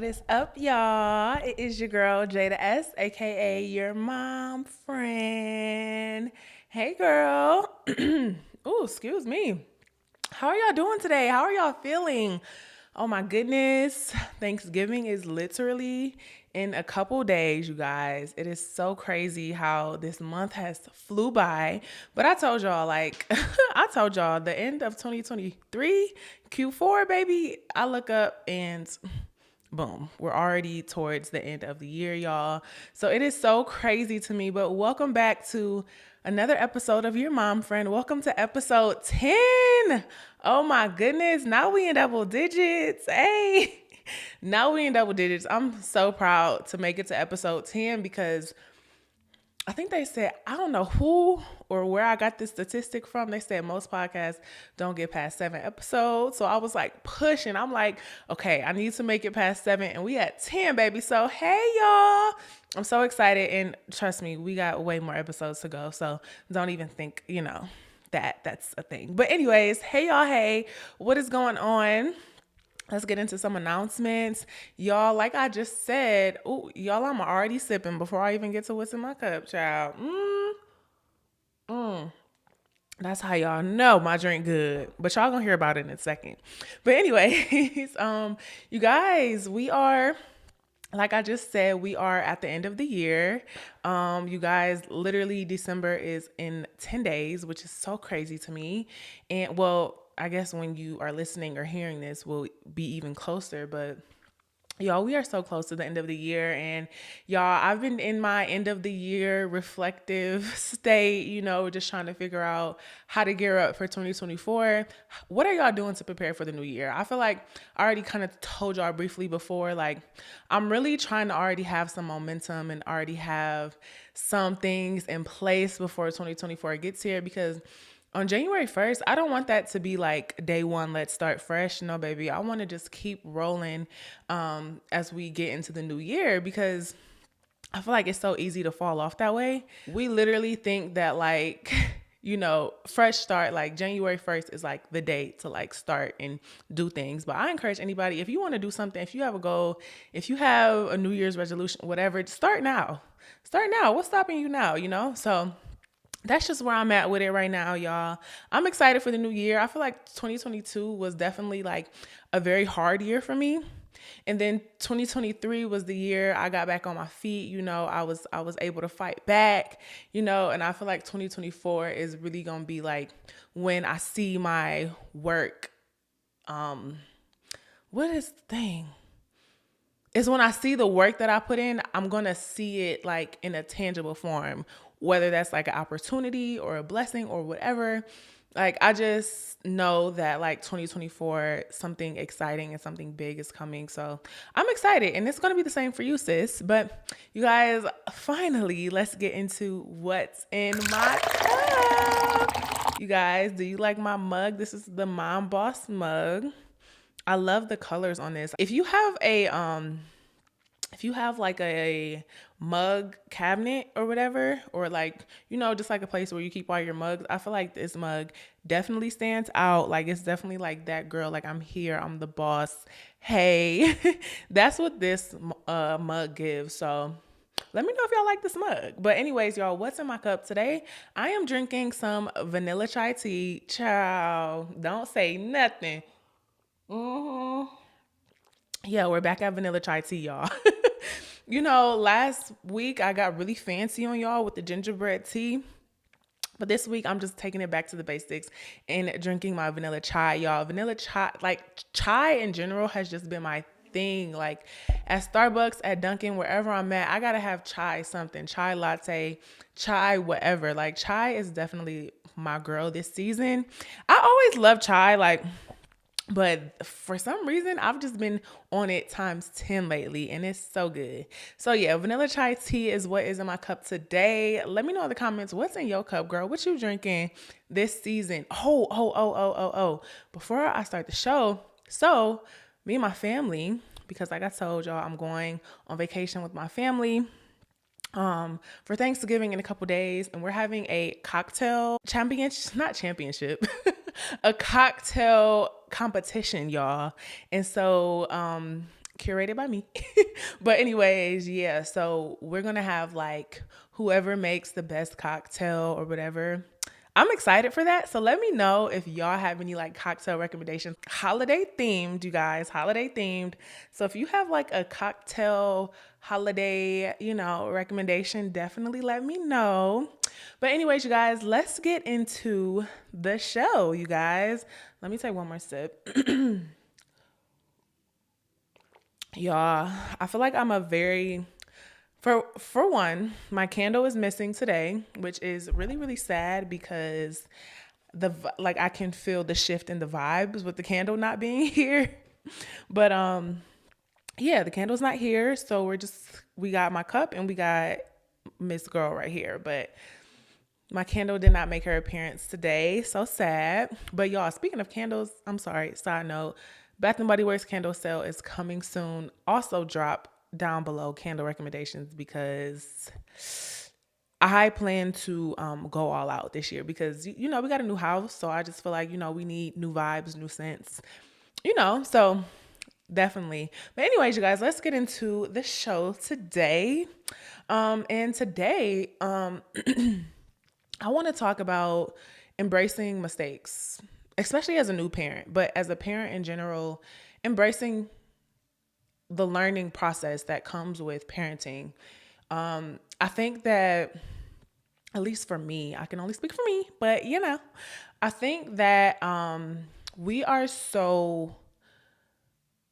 is up, y'all? It is your girl, Jada S., aka your mom friend. Hey, girl. Oh, excuse me. How are y'all doing today? How are y'all feeling? Oh my goodness. Thanksgiving is literally in a couple days, you guys. It is so crazy how this month has flew by. But I told y'all, I told y'all the end of 2023, Q4, baby. I look up and boom, we're already towards the end of the year, y'all. So it is so crazy to me. But welcome back to another episode of Your Mom Friend. Welcome to episode 10. Oh my goodness. Now we in double digits. Hey, now we in double digits. I'm so proud to make it to episode 10 because I think they said, I don't know who or where I got this statistic from. They said most podcasts don't get past 7 episodes. So I was like pushing. I'm like, okay, I need to make it past 7. And we at 10, baby. So, hey, y'all. I'm so excited. And trust me, we got way more episodes to go. So don't even think, that's a thing. But anyways, hey, y'all. Hey, what is going on? Let's get into some announcements. Y'all, like I just said, y'all, I'm already sipping before I even get to what's in my cup, child. That's how y'all know my drink good. But y'all gonna hear about it in a second. But anyways, you guys, we are, like I just said, we are at the end of the year. You guys, literally December is in 10 days, which is so crazy to me. And well, I guess when you are listening or hearing this, we'll be even closer. But y'all, we are so close to the end of the year. And y'all, I've been in my end of the year reflective state, just trying to figure out how to gear up for 2024. What are y'all doing to prepare for the new year? I feel like I already kind of told y'all briefly before, like I'm really trying to already have some momentum and already have some things in place before 2024 gets here, because on January 1st, I don't want that to be like day one, let's start fresh. No, baby. I want to just keep rolling as we get into the new year, because I feel like it's so easy to fall off that way. We literally think that fresh start, like January 1st is like the day to like start and do things. But I encourage anybody, if you want to do something, if you have a goal, if you have a New Year's resolution, whatever, start now. Start now. What's stopping you now, So that's just where I'm at with it right now, y'all. I'm excited for the new year. I feel like 2022 was definitely like a very hard year for me. And then 2023 was the year I got back on my feet. I was able to fight back, and I feel like 2024 is really going to be like when I see my work. What is the thing? Is when I see the work that I put in, I'm going to see it like in a tangible form, whether that's like an opportunity or a blessing or whatever. Like, I just know that like 2024, something exciting and something big is coming. So I'm excited, and it's going to be the same for you, sis. But you guys, finally, let's get into what's in my cup. You guys, do you like my mug? This is the Mom Boss mug. I love the colors on this. If you have like a mug cabinet or whatever, or like, just like a place where you keep all your mugs, I feel like this mug definitely stands out. Like, it's definitely like that girl, like I'm here, I'm the boss. Hey, that's what this mug gives. So let me know if y'all like this mug. But anyways, y'all, what's in my cup today? I am drinking some vanilla chai tea. Ciao. Don't say nothing. Yeah, we're back at vanilla chai tea, y'all. Last week I got really fancy on y'all with the gingerbread tea. But this week I'm just taking it back to the basics and drinking my vanilla chai, y'all. Vanilla chai, like chai in general, has just been my thing. Like at Starbucks, at Dunkin', wherever I'm at, I gotta have chai something, chai latte, chai whatever. Like chai is definitely my girl this season. I always love chai, but for some reason, I've just been on it times 10 lately, and it's so good. So yeah, vanilla chai tea is what is in my cup today. Let me know in the comments, what's in your cup, girl? What you drinking this season? Oh. Before I start the show, so me and my family, because like I told y'all, I'm going on vacation with my family for Thanksgiving in a couple days, and we're having a cocktail championship, a cocktail competition, y'all. And so curated by me. But anyways, yeah, so we're gonna have like whoever makes the best cocktail or whatever. I'm excited for that. So let me know if y'all have any like cocktail recommendations. Holiday themed, you guys, holiday themed. So if you have like a cocktail holiday, recommendation, definitely let me know. But anyways, you guys, let's get into the show, you guys. Let me take one more sip. Y'all, I feel like I'm a very for one, my candle is missing today, which is really really sad because like I can feel the shift in the vibes with the candle not being here. But yeah, the candle's not here, so we got my cup and we got Miss Girl right here, but my candle did not make her appearance today. So sad. But y'all, speaking of candles, I'm sorry, side note, Bath and Body Works candle sale is coming soon. Also drop down below candle recommendations because I plan to go all out this year because, we got a new house. So I just feel like, we need new vibes, new scents, so definitely. But anyways, you guys, let's get into the show today. And today, I want to talk about embracing mistakes, especially as a new parent, but as a parent in general, embracing the learning process that comes with parenting. I think that, at least for me, I can only speak for me, but I think that we are so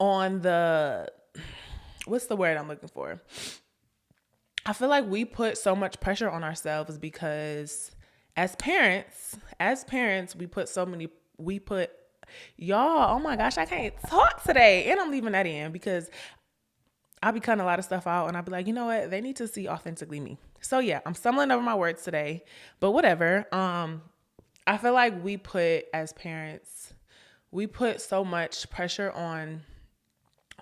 on what's the word I'm looking for? I feel like we put so much pressure on ourselves because as parents, y'all, oh my gosh, I can't talk today. And I'm leaving that in because I'll be cutting a lot of stuff out and I'll be like, you know what? They need to see authentically me. So yeah, I'm stumbling over my words today, but whatever. I feel like as parents, we put so much pressure on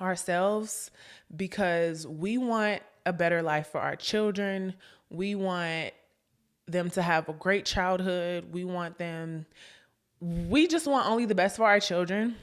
ourselves because we want a better life for our children. We want them to have a great childhood. We just want only the best for our children.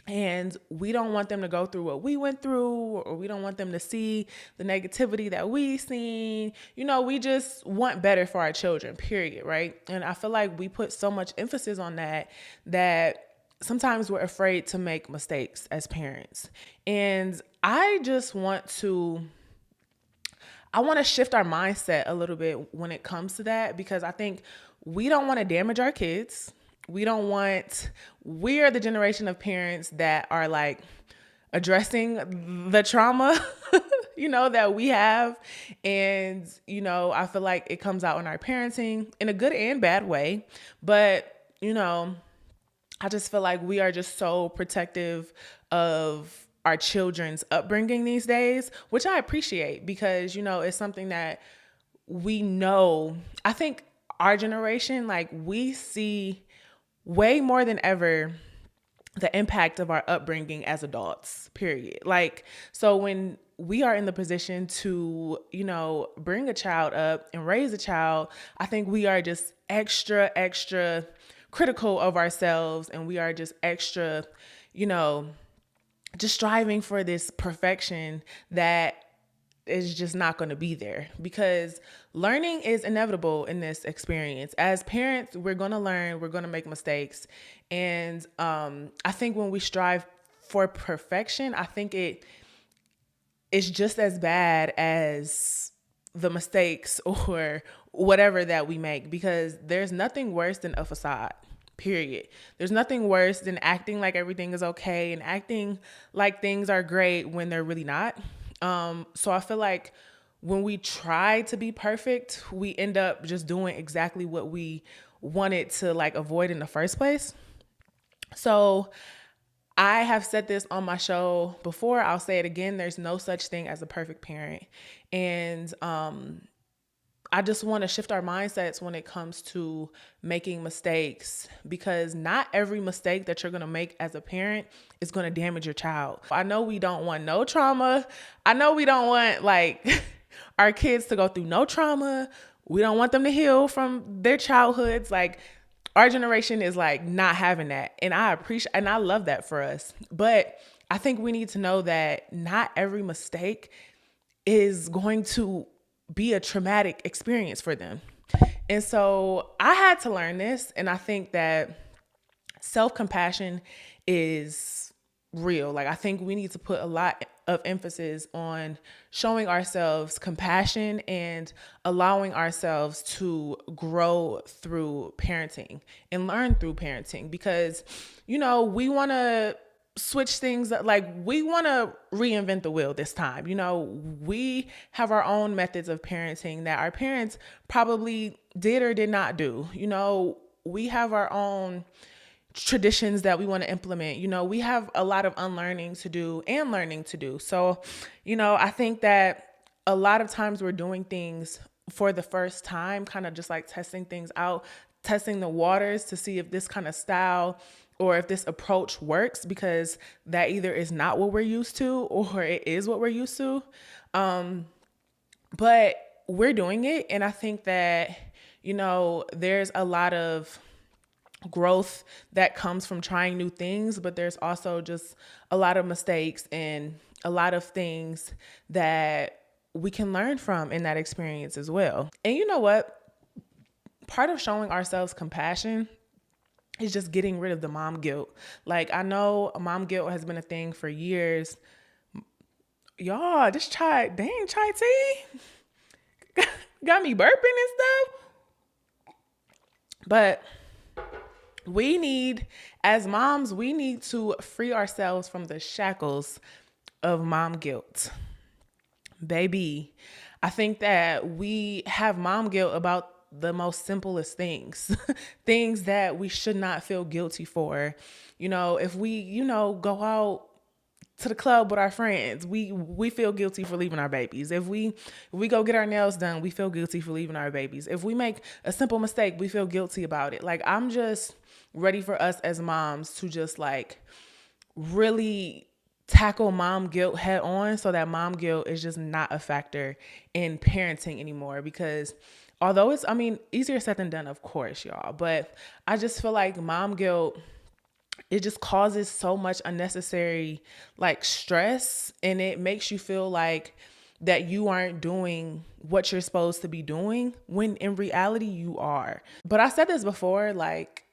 And we don't want them to go through what we went through, or we don't want them to see the negativity that we seen. We just want better for our children, period, right? And I feel like we put so much emphasis on that sometimes we're afraid to make mistakes as parents. And I want to shift our mindset a little bit when it comes to that, because I think we don't want to damage our kids. We are the generation of parents that are like addressing the trauma, that we have. And, I feel like it comes out in our parenting in a good and bad way. But, I just feel like we are just so protective of our children's upbringing these days, which I appreciate because, it's something that we know. I think our generation, like, we see way more than ever the impact of our upbringing as adults, period. Like, so when we are in the position to, bring a child up and raise a child, I think we are just extra critical of ourselves, and we are just extra, just striving for this perfection that is just not going to be there, because learning is inevitable in this experience. As parents, we're going to learn, we're going to make mistakes. And I think when we strive for perfection, I think it's just as bad as the mistakes or whatever that we make, because there's nothing worse than a facade. Period. There's nothing worse than acting like everything is okay and acting like things are great when they're really not. So I feel like when we try to be perfect, we end up just doing exactly what we wanted to like avoid in the first place. So I have said this on my show before. I'll say it again. There's no such thing as a perfect parent. And, I just want to shift our mindsets when it comes to making mistakes, because not every mistake that you're going to make as a parent is going to damage your child. I know we don't want no trauma. I know we don't want like our kids to go through no trauma. We don't want them to heal from their childhoods. Like, our generation is like not having that. And I appreciate, and I love that for us. But I think we need to know that not every mistake is going to be a traumatic experience for them. And so I had to learn this. And I think that self compassion is real. Like, I think we need to put a lot of emphasis on showing ourselves compassion and allowing ourselves to grow through parenting and learn through parenting, because, we want to switch things up. Like, we want to reinvent the wheel this time. We have our own methods of parenting that our parents probably did or did not do. We have our own traditions that we want to implement. We have a lot of unlearning to do and learning to do. So, I think that a lot of times we're doing things for the first time, kind of just like testing things out, testing the waters to see if this kind of style or if this approach works, because that either is not what we're used to or it is what we're used to. But we're doing it. And I think that, there's a lot of growth that comes from trying new things, but there's also just a lot of mistakes and a lot of things that we can learn from in that experience as well. And you know what? Part of showing ourselves compassion is just getting rid of the mom guilt. Like, I know mom guilt has been a thing for years. Y'all, this chai tea got me burping and stuff. But as moms, we need to free ourselves from the shackles of mom guilt. Baby, I think that we have mom guilt about the most simplest things, things that we should not feel guilty for. If we, go out to the club with our friends, we feel guilty for leaving our babies. If we go get our nails done, we feel guilty for leaving our babies. If we make a simple mistake, we feel guilty about it. Like, I'm just ready for us as moms to just like really tackle mom guilt head on, so that mom guilt is just not a factor in parenting anymore. Because although it's, easier said than done, of course, y'all, but I just feel like mom guilt, it just causes so much unnecessary like stress, and it makes you feel like that you aren't doing what you're supposed to be doing, when in reality you are. But I said this before, like,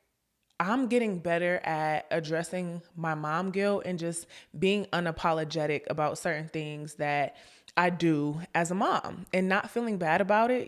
I'm getting better at addressing my mom guilt and just being unapologetic about certain things that I do as a mom, and not feeling bad about it.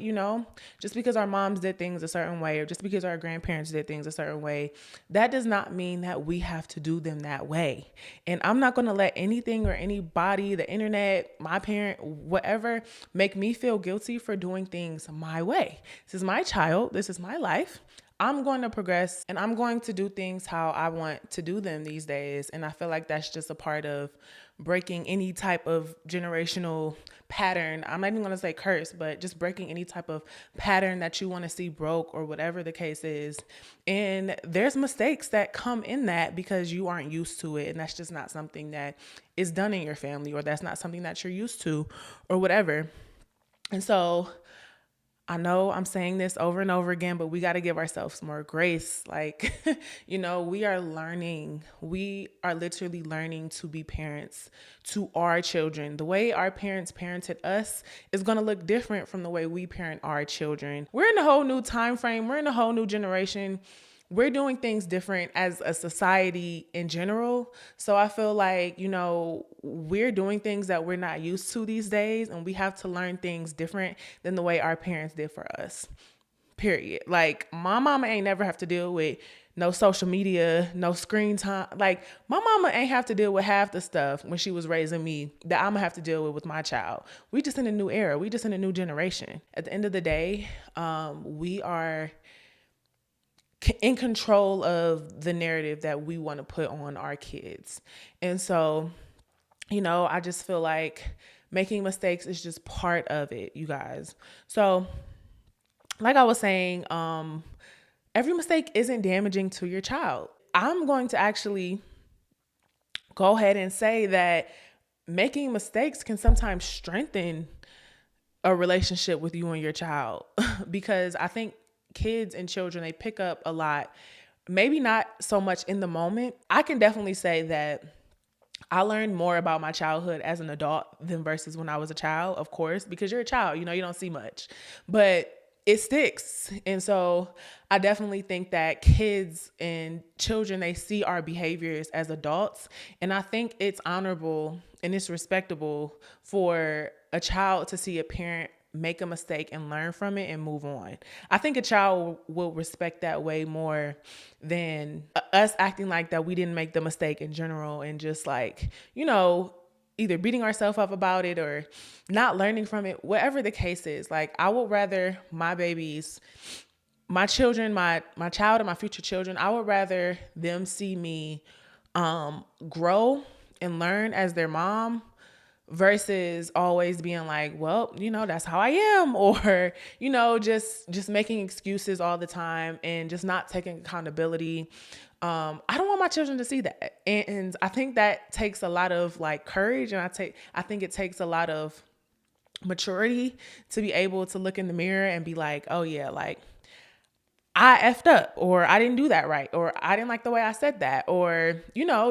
Just because our moms did things a certain way, or just because our grandparents did things a certain way, that does not mean that we have to do them that way. And I'm not going to let anything or anybody, the internet, my parent, whatever, make me feel guilty for doing things my way. This is my child. This is my life. I'm going to progress, and I'm going to do things how I want to do them these days. And I feel like that's just a part of breaking any type of generational pattern. I'm not even going to say curse, but just breaking any type of pattern that you want to see broke, or whatever the case is. And there's mistakes that come in that because you aren't used to it. And that's just not something that is done in your family, or that's not something that you're used to, or whatever. And so I know I'm saying this over and over again, but we got to give ourselves more grace. Like, we are learning. We are literally learning to be parents to our children. The way our parents parented us is going to look different from the way we parent our children. We're in a whole new time frame. We're in a whole new generation. We're doing things different as a society in general. So I feel like, we're doing things that we're not used to these days, and we have to learn things different than the way our parents did for us. Period. Like, my mama ain't never have to deal with no social media, no screen time. Like, my mama ain't have to deal with half the stuff when she was raising me that I'm gonna have to deal with my child. We just in a new era. We just in a new generation. At the end of the day, we are in control of the narrative that we want to put on our kids. And so, I just feel like making mistakes is just part of it, you guys. So, like I was saying, every mistake isn't damaging to your child. I'm going to actually go ahead and say that making mistakes can sometimes strengthen a relationship with you and your child, because I think kids and children, they pick up a lot, maybe not so much in the moment. I can definitely say that I learned more about my childhood as an adult than versus when I was a child, of course, because you're a child, you don't see much, but it sticks. And so I definitely think that kids and children, they see our behaviors as adults. And I think it's honorable and it's respectable for a child to see a parent make a mistake and learn from it and move on. I think a child will respect that way more than us acting like that we didn't make the mistake in general and just like, either beating ourselves up about it or not learning from it, whatever the case is. Like, I would rather my babies, my children, my child and my future children, I would rather them see me grow and learn as their mom versus always being like, well, that's how I am, or, just making excuses all the time and just not taking accountability. I don't want my children to see that. And I think that takes a lot of like courage. And I think it takes a lot of maturity to be able to look in the mirror and be like, oh yeah, like I effed up, or I didn't do that right, or I didn't like the way I said that, or,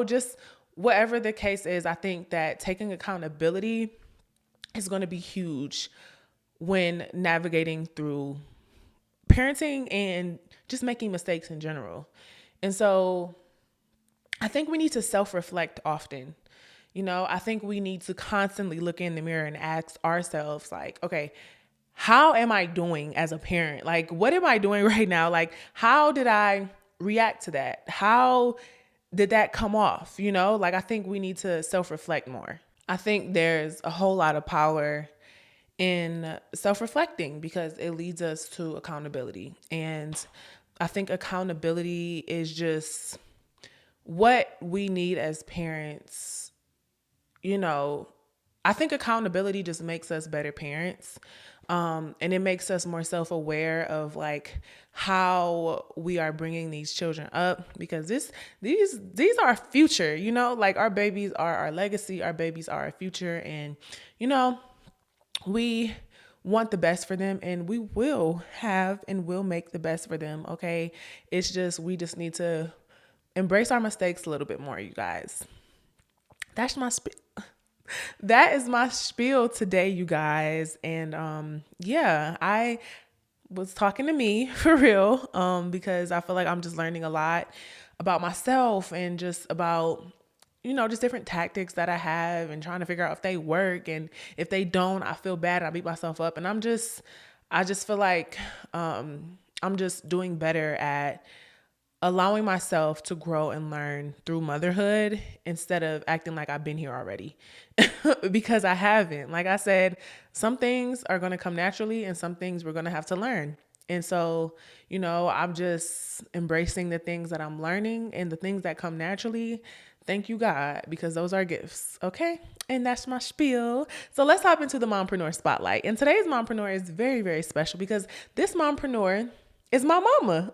just whatever the case is. I think that taking accountability is going to be huge when navigating through parenting and just making mistakes in general. And so I think we need to self-reflect often. I think we need to constantly look in the mirror and ask ourselves like, okay, how am I doing as a parent? Like, what am I doing right now? Like, how did I react to that? How did that come off? Like, I think we need to self-reflect more. I think there's a whole lot of power in self-reflecting because it leads us to accountability. And I think accountability is just what we need as parents. I think accountability just makes us better parents. And it makes us more self-aware of like how we are bringing these children up, because these are our future, like our babies are our legacy, our babies are our future. And, we want the best for them, and we will have and will make the best for them. Okay. It's just, we just need to embrace our mistakes a little bit more, you guys. That is my spiel today, you guys. And I was talking to me for real, because I feel like I'm just learning a lot about myself and just about, just different tactics that I have and trying to figure out if they work. And if they don't, I feel bad. I beat myself up. And I just feel like I'm just doing better at allowing myself to grow and learn through motherhood instead of acting like I've been here already. Because I haven't. Like I said, some things are going to come naturally and some things we're going to have to learn. And so, I'm just embracing the things that I'm learning and the things that come naturally. Thank you, God, because those are gifts. Okay. And that's my spiel. So let's hop into the Mompreneur spotlight. And today's Mompreneur is very, very special because this Mompreneur is my mama.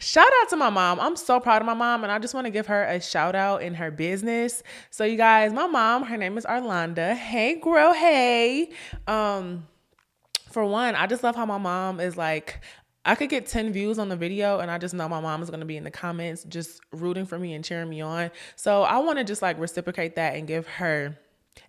Shout out to my mom. I'm so proud of my mom, and I just want to give her a shout out in her business. So you guys, my mom, her name is Arlonda. Hey girl, hey. For one, I just love how my mom is like, I could get 10 views on the video and I just know my mom is going to be in the comments just rooting for me and cheering me on. So I want to just like reciprocate that and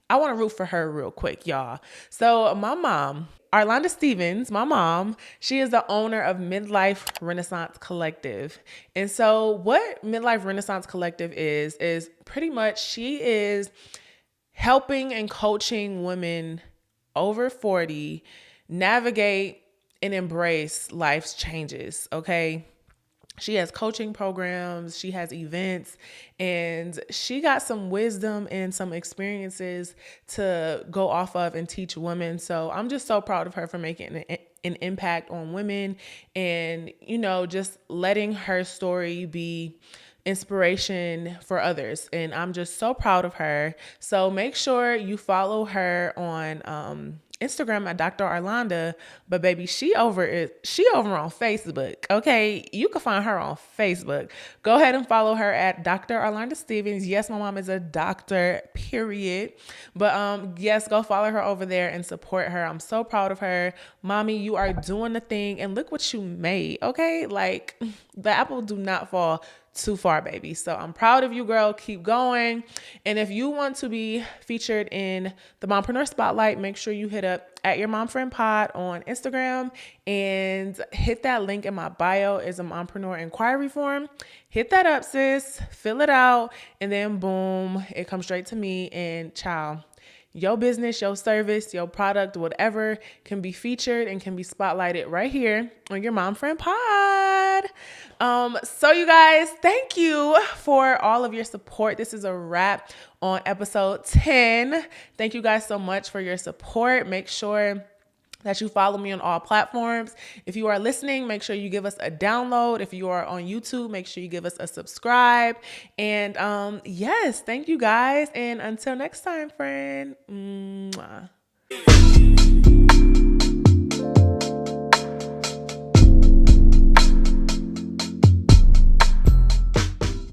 I want to root for her real quick, y'all. So my mom, Arlonda Stevens, my mom, she is the owner of Midlife Renaissance Collective. And so what Midlife Renaissance Collective is pretty much she is helping and coaching women over 40 navigate and embrace life's changes, okay? She has coaching programs, she has events, and she got some wisdom and some experiences to go off of and teach women. So I'm just so proud of her for making an impact on women and, just letting her story be inspiration for others. And I'm just so proud of her. So make sure you follow her on Instagram at Dr. Arlonda, but baby, she over on Facebook. Okay. You can find her on Facebook. Go ahead and follow her at Dr. Arlonda Stevens. Yes, my mom is a doctor, period. But yes, go follow her over there and support her. I'm so proud of her. Mommy, you are doing the thing and look what you made. Okay. Like the apple do not fall too far, baby. So I'm proud of you, girl. Keep going. And if you want to be featured in the Mompreneur Spotlight, make sure you hit up at Your Mom Friend Pod on Instagram and hit that link in my bio is a Mompreneur inquiry form. Hit that up, sis. Fill it out. And then boom, it comes straight to me. And child, your business, your service, your product, whatever can be featured and can be spotlighted right here on Your Mom Friend Pod. So you guys, thank you for all of your support. This is a wrap on episode 10. Thank you guys so much for your support. Make sure that you follow me on all platforms. If you are listening, make sure you give us a download. If you are on YouTube, make sure you give us a subscribe. And yes, thank you guys. And until next time, friend. Mwah.